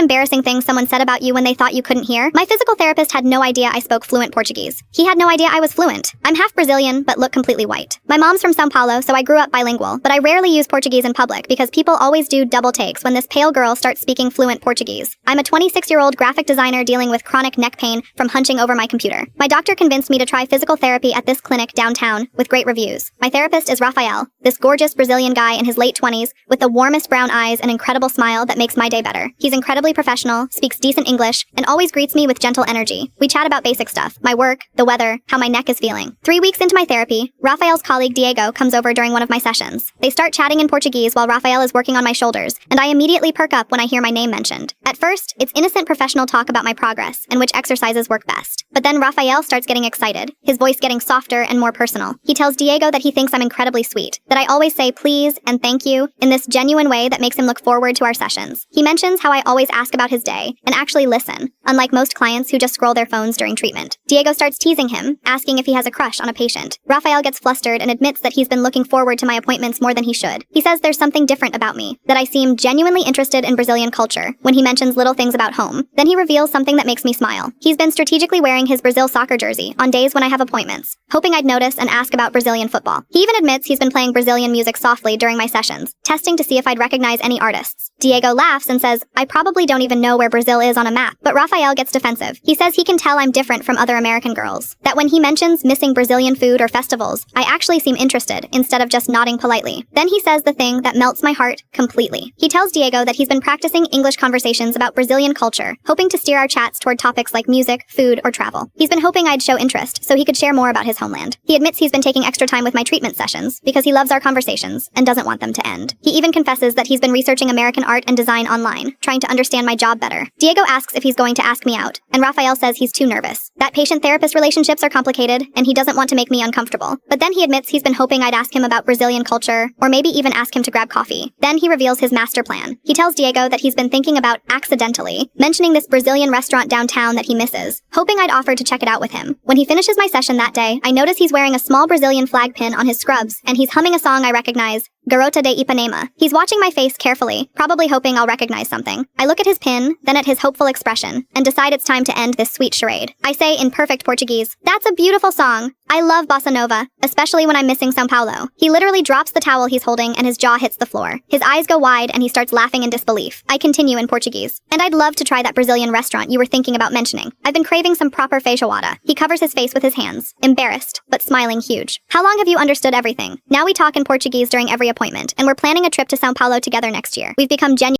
embarrassing thing someone said about you when they thought you couldn't hear? My physical therapist had no idea I spoke fluent Portuguese. He had no idea I was fluent. I'm half Brazilian, but look completely white. My mom's from São Paulo, so I grew up bilingual, but I rarely use Portuguese in public because people always do double takes when this pale girl starts speaking fluent Portuguese. I'm a 26-year-old graphic designer dealing with chronic neck pain from hunching over my computer. My doctor convinced me to try physical therapy at this clinic downtown with great reviews. My therapist is Rafael, this gorgeous Brazilian guy in his late 20s with the warmest brown eyes and incredible smile that makes my day better. He's incredibly professional, speaks decent English, and always greets me with gentle energy. We chat about basic stuff, my work, the weather, how my neck is feeling. 3 weeks into my therapy, Rafael's colleague Diego comes over during one of my sessions. They start chatting in Portuguese while Rafael is working on my shoulders, and I immediately perk up when I hear my name mentioned. At first, it's innocent professional talk about my progress and which exercises work best. But then Rafael starts getting excited, his voice getting softer and more personal. He tells Diego that he thinks I'm incredibly sweet, that I always say please and thank you in this genuine way that makes him look forward to our sessions. He mentions how I always ask about his day and actually listen, unlike most clients who just scroll their phones during treatment. Diego starts teasing him, asking if he has a crush on a patient. Rafael gets flustered and admits that he's been looking forward to my appointments more than he should. He says there's something different about me, that I seem genuinely interested in Brazilian culture when he mentions little things about home. Then he reveals something that makes me smile. He's been strategically wearing his Brazil soccer jersey on days when I have appointments, hoping I'd notice and ask about Brazilian football. He even admits he's been playing Brazilian music softly during my sessions, testing to see if I'd recognize any artists. Diego laughs and says, I probably don't even know where Brazil is on a map, but Rafael gets defensive. He says he can tell I'm different from other American girls, that when he mentions missing Brazilian food or festivals, I actually seem interested instead of just nodding politely. Then he says the thing that melts my heart completely. He tells Diego that he's been practicing English conversations about Brazilian culture, hoping to steer our chats toward topics like music, food, or travel. He's been hoping I'd show interest so he could share more about his homeland. He admits he's been taking extra time with my treatment sessions because he loves our conversations and doesn't want them to end. He even confesses that he's been researching American art and design online, trying to understand my job better. Diego asks if he's going to ask me out, and Rafael says he's too nervous, that patient-therapist relationships are complicated, and he doesn't want to make me uncomfortable. But then he admits he's been hoping I'd ask him about Brazilian culture, or maybe even ask him to grab coffee. Then he reveals his master plan. He tells Diego that he's been thinking about accidentally mentioning this Brazilian restaurant downtown that he misses, hoping I'd offer to check it out with him. When he finishes my session that day, I notice he's wearing a small Brazilian flag pin on his scrubs, and he's humming a song I recognize, Garota de Ipanema. He's watching my face carefully, probably hoping I'll recognize something. I look at his pin, then at his hopeful expression, and decide it's time to end this sweet charade. I say in perfect Portuguese, that's a beautiful song. I love bossa nova, especially when I'm missing São Paulo. He literally drops the towel he's holding and his jaw hits the floor. His eyes go wide and he starts laughing in disbelief. I continue in Portuguese. And I'd love to try that Brazilian restaurant you were thinking about mentioning. I've been craving some proper feijoada. He covers his face with his hands, embarrassed, but smiling huge. How long have you understood everything? Now we talk in Portuguese during every appointment, and we're planning a trip to São Paulo together next year. We've become genuine